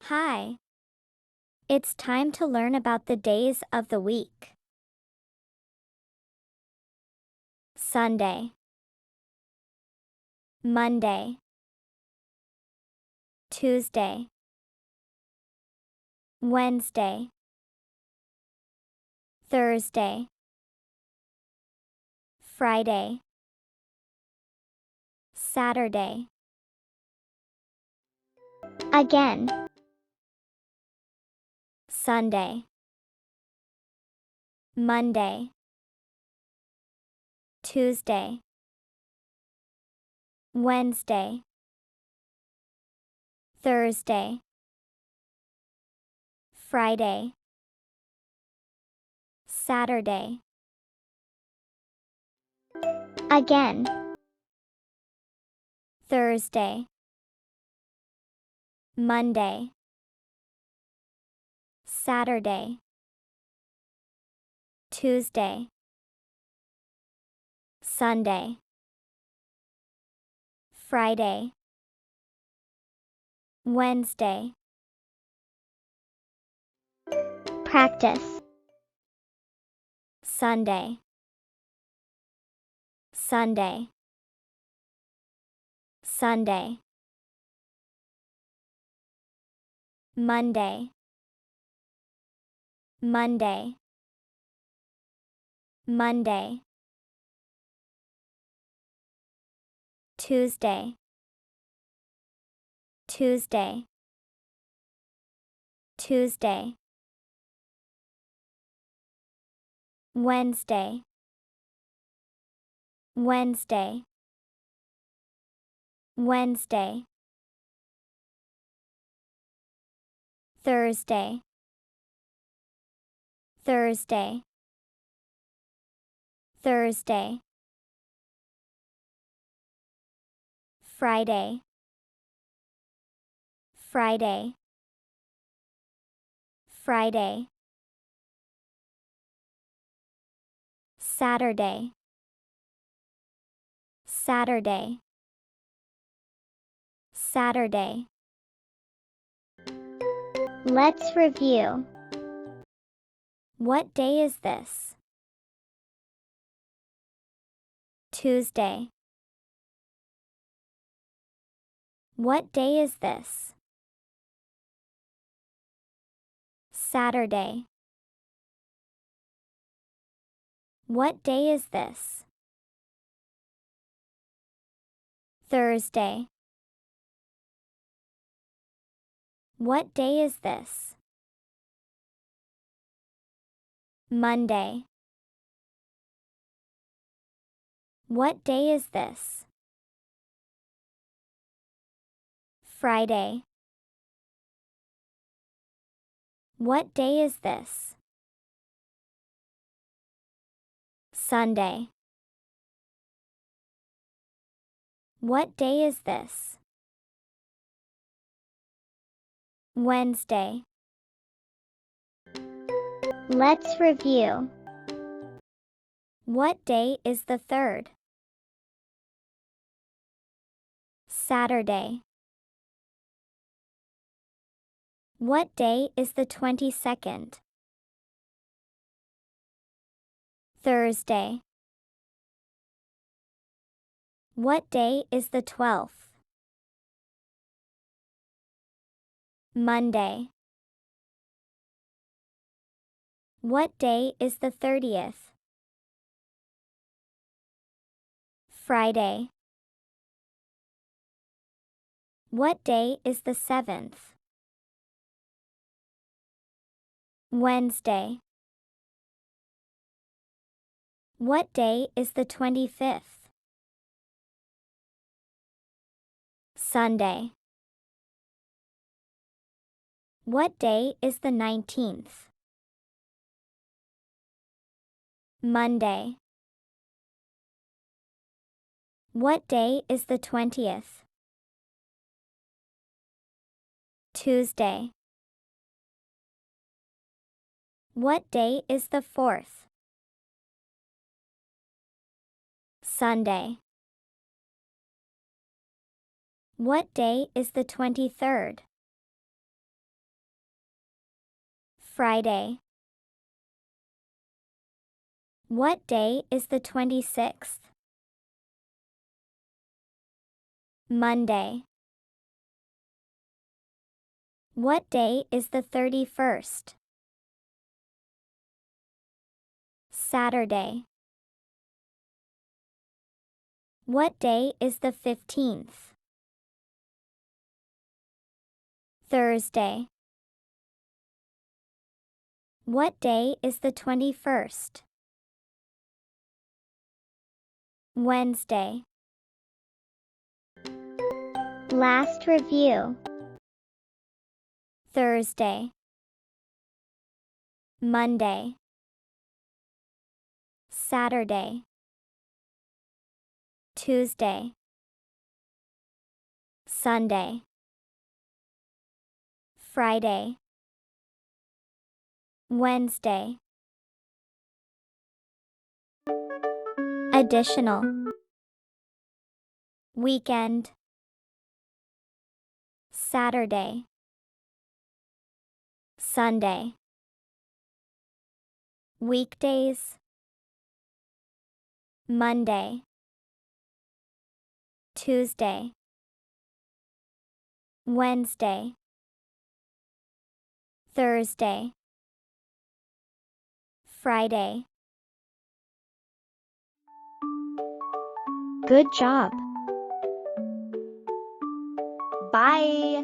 Hi. It's time to learn about the days of the week. Sunday, Monday, Tuesday, Wednesday, Thursday, Friday, Saturday. Again. Sunday, Monday, Tuesday, Wednesday, Thursday, Friday, Saturday. Again. Thursday, Monday, Saturday, Tuesday, Sunday, Friday, Wednesday. Practice. Sunday, Sunday, Sunday, Monday, Monday, Monday, Tuesday, Tuesday, Tuesday, Wednesday, Wednesday, Wednesday, Thursday, Thursday, Thursday, Friday, Friday, Friday, Saturday, Saturday, Saturday. Let's review. What day is this? Tuesday. What day is this? Saturday. What day is this? Thursday. What day is this? Monday. What day is this? Friday. What day is this? Sunday. What day is this? Wednesday. Let's review. What day is the 3rd? Saturday. What day is the 22nd? Thursday. What day is the 12th? Monday. What day is the 30th? Friday. What day is the 7th? Wednesday. What day is the 25th? Sunday. What day is the 19th? Monday. What day is the 20th? Tuesday. What day is the 4th? Sunday. What day is the 23rd? Friday. What day is the 26th? Monday. What day is the 31st? Saturday. What day is the 15th? Thursday. What day is the 21st? Wednesday. Last review. Thursday. Monday. Saturday. Tuesday. Sunday. Friday. Wednesday. Additional. Weekend. Saturday. Sunday. Weekdays. Monday. Tuesday. Wednesday. Thursday. Friday. Good job. Bye!